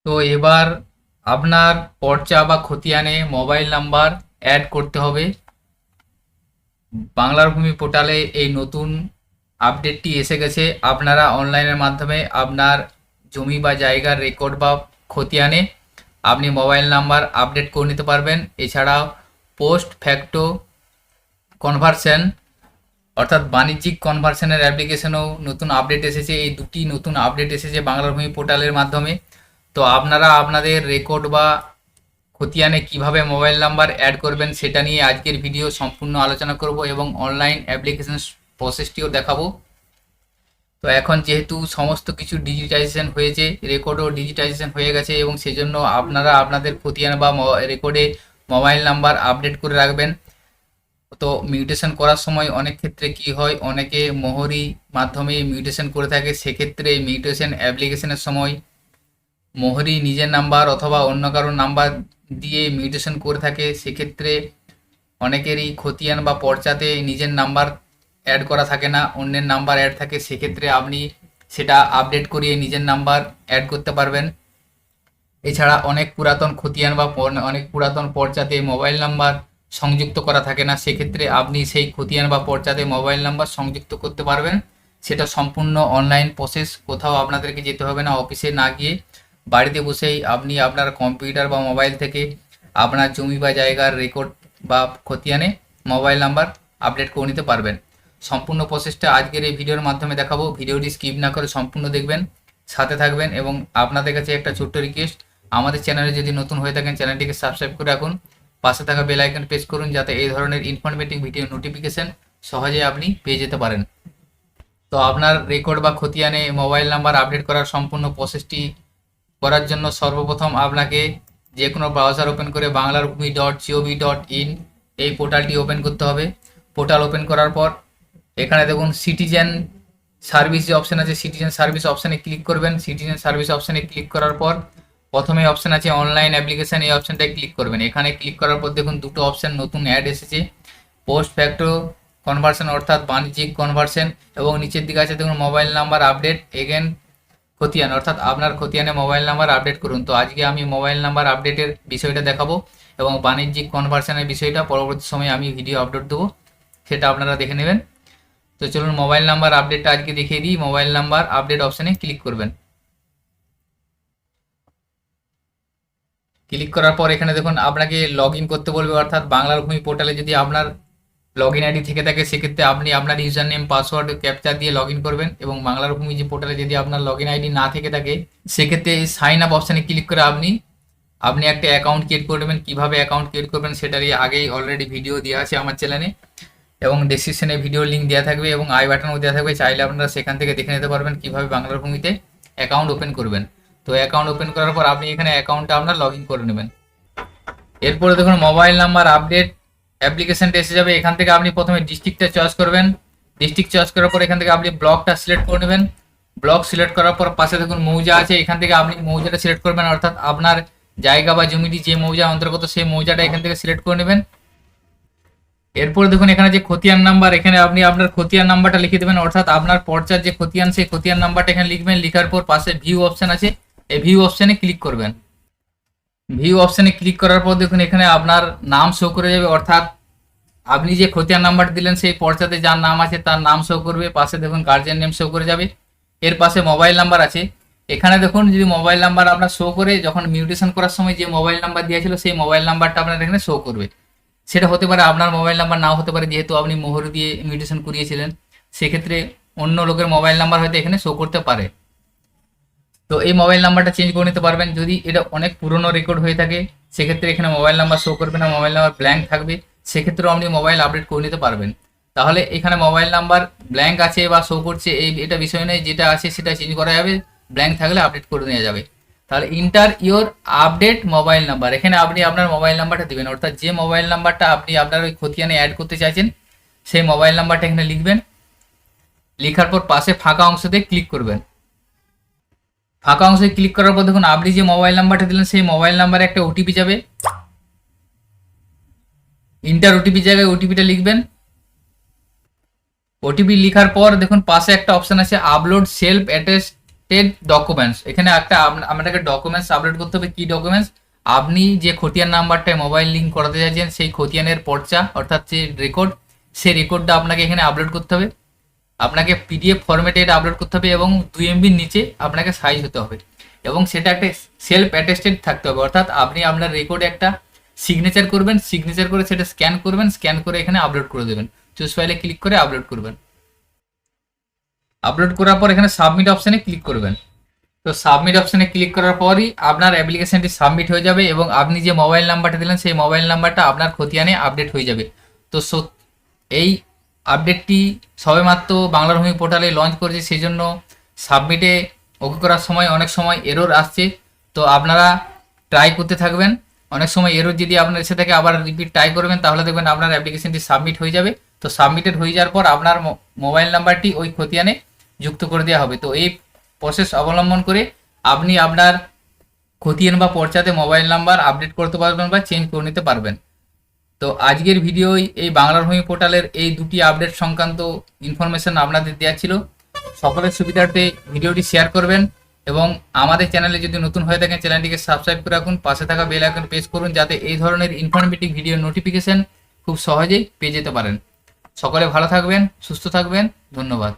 তো এবার আপনার পর্চা বা খতিয়ানে মোবাইল নাম্বার অ্যাড করতে হবে। বাংলার ভূমি পোর্টালে এই নতুন আপডেটটি এসে গেছে। আপনারা অনলাইনের মাধ্যমে আপনার জমি বা জায়গার রেকর্ড বা খতিয়ানে আপনি মোবাইল নাম্বার আপডেট করে নিতে পারবেন। এছাড়াও পোস্ট ফ্যাক্টো কনভার্সন অর্থাৎ বাণিজ্যিক কনভার্সনের অ্যাপ্লিকেশনেও নতুন আপডেট এসেছে। এই দুটি নতুন আপডেট এসেছে বাংলার ভূমি পোর্টালের মাধ্যমে। তো আপনারা আপনাদের রেকর্ড বা খতিয়ানে কিভাবে মোবাইল নাম্বার অ্যাড করবেন সেটা নিয়ে আজকের ভিডিও সম্পূর্ণ আলোচনা করব এবং অনলাইন অ্যাপ্লিকেশন প্রসেসটিও দেখাবো। তো এখন যেহেতু সমস্ত কিছু ডিজিটাইজেশন হয়েছে, রেকর্ডও ডিজিটাইজেশন হয়ে গেছে এবং সেজন্য আপনারা আপনাদের খতিয়ান বা রেকর্ডে মোবাইল নাম্বার আপডেট করে রাখবেন। তো মিউটেশন করার সময় অনেক ক্ষেত্রে কি হয়, অনেকে মোহরি মাধ্যমে মিউটেশন করে থাকে। সেক্ষেত্রে মিউটেশন অ্যাপ্লিকেশনের সময় মোহরি নিজের নাম্বার অথবা অন্য কারোর নাম্বার দিয়ে মিউটেশন করে থাকে। সেক্ষেত্রে অনেকেরই খতিয়ান বা পর্চাতে নিজের নাম্বার অ্যাড করা থাকে না, অন্যের নাম্বার অ্যাড থাকে। সেক্ষেত্রে আপনি সেটা আপডেট করিয়ে নিজের নাম্বার অ্যাড করতে পারবেন। এছাড়া অনেক পুরাতন খতিয়ান বা অনেক পুরাতন পর্চাতে মোবাইল নাম্বার সংযুক্ত করা থাকে না। সেক্ষেত্রে আপনি সেই খতিয়ান বা পর্চাতে মোবাইল নাম্বার সংযুক্ত করতে পারবেন। সেটা সম্পূর্ণ অনলাইন প্রসেস, কোথাও আপনাদেরকে যেতে হবে না, অফিসে না গিয়ে বাড়িতে বসেই আপনি আপনার কম্পিউটার বা মোবাইল থেকে আপনার জমি বা জায়গার রেকর্ড বা খতিয়ানে মোবাইল নাম্বার আপডেট করে নিতে পারবেন। সম্পূর্ণ প্রসেসটা আজকের এই ভিডিওর মাধ্যমে দেখাবো। ভিডিওটি স্কিপ না করে সম্পূর্ণ দেখবেন, সাথে থাকবেন। এবং আপনাদের কাছে একটা ছোট্ট রিকোয়েস্ট, আমাদের চ্যানেলে যদি নতুন হয়ে থাকেন চ্যানেলটিকে সাবস্ক্রাইব করে রাখুন, পাশে থাকা বেল আইকন প্রেস করুন যাতে এই ধরনের ইনফরমেটিভ ভিডিও নোটিফিকেশন সহজে আপনি পেয়ে যেতে পারেন। তো আপনার রেকর্ড বা খতিয়ানে মোবাইল নাম্বার আপডেট করার সম্পূর্ণ প্রসেসটি করার জন্য সর্বপ্রথম আপনাকে যে কোনো ব্রাউজার ওপেন করে banglarbhumi.gov.in এই পোর্টালটি ওপেন করতে হবে। পোর্টাল ওপেন করার পর এখানে দেখুন সিটিজেন সার্ভিস যে অপশান আছে, সিটিজেন সার্ভিস অপশানে ক্লিক করবেন। সিটিজেন সার্ভিস অপশানে ক্লিক করার পর প্রথমে অপশান আছে অনলাইন অ্যাপ্লিকেশান, এই অপশানটায় ক্লিক করবেন। এখানে ক্লিক করার পর দেখুন দুটো অপশান নতুন অ্যাড এসেছে, পোস্ট ফ্যাক্টো কনভার্সন অর্থাৎ বাণিজ্যিক কনভার্সন, এবং নিচের দিকে আছে দেখুন মোবাইল নাম্বার আপডেট এগেন খতিয়ান অর্থাৎ আপনার খতিয়ানে মোবাইল নাম্বার আপডেট করুন। তো আজকে আমি মোবাইল নাম্বার আপডেটের বিষয়টা দেখাবো এবং বাণিজ্যিক কনভার্সনের বিষয়টা পরবর্তী সময়ে আমি ভিডিও আপলোড দেবো, সেটা আপনারা দেখে নেবেন। তো চলুন মোবাইল নাম্বার আপডেটটা আজকে দেখিয়ে দিই। মোবাইল নাম্বার আপডেট অপশানে ক্লিক করবেন। ক্লিক করার পর এখানে দেখুন আপনাকে লগ ইন করতে বলবে, অর্থাৎ বাংলার ভূমি পোর্টালে যদি আপনার লগ ইন আইডি থেকে থাকে সেক্ষেত্রে আপনি আপনার ইউজার নেম পাসওয়ার্ড ক্যাপচা দিয়ে লগ ইন করবেন। এবং বাংলার ভূমি যে পোর্টালে যদি আপনার লগ ইন আইডি না থেকে থাকে সেক্ষেত্রে এই সাইন আপ অপশানে ক্লিক করে আপনি একটা অ্যাকাউন্ট ক্রিয়েট করে নেবেন। কীভাবে অ্যাকাউন্ট ক্রিয়েট করবেন সেটারই আগেই অলরেডি ভিডিও দেওয়া আছে আমার চ্যানেলে, এবং ডেসক্রিপশনে ভিডিও লিঙ্ক দেওয়া থাকবে এবং আই বাটনও দেওয়া থাকবে, চাইলে আপনারা সেখান থেকে দেখে নিতে পারবেন কীভাবে বাংলার ভূমিতে অ্যাকাউন্ট ওপেন করবেন। তো অ্যাকাউন্ট ওপেন করার পর আপনি এখানে অ্যাকাউন্টটা আপনার লগ ইন করে নেবেন। এরপরে দেখুন মোবাইল নাম্বার আপডেট অ্যাপ্লিকেশনটা এসে যাবে। এখান থেকে আপনি প্রথমে ডিস্ট্রিক্টটা চয়েস করবেন। ডিস্ট্রিক্ট চয়েস করার পর এখান থেকে আপনি ব্লকটা সিলেক্ট করে নেবেন। ব্লক সিলেক্ট করার পর পাশে দেখুন মৌজা আছে, এখান থেকে আপনি মৌজাটা সিলেক্ট করবেন, অর্থাৎ আপনার জায়গা বা জমিটি যে মৌজা অন্তর্গত সেই মৌজাটা এখান থেকে সিলেক্ট করে নেবেন। এরপরে দেখুন এখানে যে খতিয়ান নাম্বার, এখানে আপনি আপনার খতিয়ান নাম্বারটা লিখে দেবেন, অর্থাৎ আপনার পর্চার যে খতিয়ান সেই খতিয়ান নাম্বারটা এখানে লিখবেন। লিখার পর পাশে ভিউ অপশান আছে, এই ভিউ অপশানে ক্লিক করবেন। ভিউ অপশানে ক্লিক করার পর দেখুন এখানে আপনার নাম শো করে যাবে, অর্থাৎ আপনি যে খতিয়ান নাম্বার দিলেন সেই পর্চাতে যার নাম আছে তার নাম শো করবে। পাশে দেখুন গার্জিয়ান নেম শো করে যাবে। এর পাশে মোবাইল নাম্বার আছে, এখানে দেখুন যদি মোবাইল নাম্বার আপনার শো করে, যখন মিউটেশন করার সময় যে মোবাইল নাম্বার দিয়েছিল সেই মোবাইল নাম্বারটা আপনার এখানে শো করবে। সেটা হতে পারে আপনার মোবাইল নাম্বার, নাও হতে পারে, যেহেতু আপনি মোহর দিয়ে মিউটেশন করিয়েছিলেন সেক্ষেত্রে অন্য লোকের মোবাইল নাম্বার হয়তো এখানে শো করতে পারে। তো এই মোবাইল নাম্বারটা চেঞ্জ করে নিতে পারবেন। যদি এটা অনেক পুরনো রেকর্ড হয়ে থাকে সেক্ষেত্রে এখানে মোবাইল নাম্বার শো করবে না, মোবাইল নাম্বার ব্ল্যাঙ্ক থাকবে, সেক্ষেত্রেও আপনি মোবাইল আপডেট করে নিতে পারবেন। তাহলে এখানে মোবাইল নাম্বার ব্ল্যাঙ্ক আছে বা শো করছে এটা বিষয় নেই, যেটা আছে সেটা চেঞ্জ করা যাবে, ব্ল্যাঙ্ক থাকলে আপডেট করে নেওয়া যাবে। তাহলে inter your update mobile number, এখানে আপনি আপনার মোবাইল নাম্বারটা দেবেন, অর্থাৎ যে মোবাইল নাম্বারটা আপনি আপনার ওই খতিয়ানে অ্যাড করতে চাইছেন সেই মোবাইল নাম্বারটা এখানে লিখবেন। লেখার পর পাশে ফাঁকা অংশতে ক্লিক করবেন। ফাঁকা অংশে ক্লিক করার পর দেখুন আপনি যে মোবাইল নাম্বারটা দিলেন সেই মোবাইল নাম্বারে একটা ওটিপি যাবে। ইন্টার ওটিপি জায়গায় ওটিপিটা লিখবেন। ওটিপি লেখার পর দেখুন পাশে একটা অপশান আছে upload self attest updated documents, এখানে একটা আপনাকে ডকুমেন্টস আপলোড করতে হবে। কি ডকুমেন্টস? আপনি যে খতিয়ান নাম্বারটায় মোবাইল লিঙ্ক করাতে চাইছেন সেই খতিয়ানের পর্চা অর্থাৎ যে রেকর্ড, সেই রেকর্ডটা আপনাকে এখানে আপলোড করতে হবে। আপনাকে পিডিএফ ফরম্যাটে এটা আপলোড করতে হবে এবং 2 MB নিচে আপনাকে সাইজ হতে হবে এবং সেটা একটা সেলফ অ্যাটেস্টেড থাকতে হবে, অর্থাৎ আপনি আপনার রেকর্ডে একটা সিগনেচার করবেন, সিগনেচার করে সেটা স্ক্যান করবেন, স্ক্যান করে এখানে আপলোড করে দেবেন। চুজ ফাইলে ক্লিক করে আপলোড করবেন। আপলোড করার পর এখানে সাবমিট অপশানে ক্লিক করবেন। তো সাবমিট অপশানে ক্লিক করার পরই আপনার অ্যাপ্লিকেশনটি সাবমিট হয়ে যাবে এবং আপনি যে মোবাইল নাম্বারটা দিলেন সেই মোবাইল নাম্বারটা আপনার খতিয়ানে আপডেট হয়ে যাবে। তো এই আপডেটটি সবেমাত্র বাংলার ভূমি পোর্টালে লঞ্চ করেছে, সেই জন্য সাবমিটে ওকে করার সময় অনেক সময় এরর আসছে। তো আপনারা ট্রাই করতে থাকবেন। অনেক সময় এরর যদি আপনার এসে থাকে আবার রিপিট ট্রাই করবেন, তাহলে দেখবেন আপনার অ্যাপ্লিকেশনটি সাবমিট হয়ে যাবে। তো সাবমিটেড হয়ে যাওয়ার পর আপনার মোবাইল নাম্বারটি ওই খতিয়ানে যুক্ত করে দেওয়া হবে। তো এই প্রসেস অবলম্বন করে আপনি আপনার খতিয়ান বা পর্চাতে মোবাইল নাম্বার আপডেট করতে পারবেন বা চেঞ্জ করে নিতে পারবেন। তো আজকের ভিডিওয় এই বাংলার ভূমি পোর্টালের এই দুটি আপডেট সংক্রান্ত ইনফরমেশন আপনাদের দেওয়া ছিল। সকলের সুবিধার্থে ভিডিওটি শেয়ার করবেন এবং আমাদের চ্যানেলে যদি নতুন হয়ে থাকেন চ্যানেলটিকে সাবস্ক্রাইব করে রাখুন, পাশে থাকা বেল আইকন প্রেস করুন যাতে এই ধরনের ইনফরমেটিভ ভিডিও নোটিফিকেশন খুব সহজেই পেয়ে যেতে পারেন। সকলে ভালো থাকবেন, সুস্থ থাকবেন, ধন্যবাদ।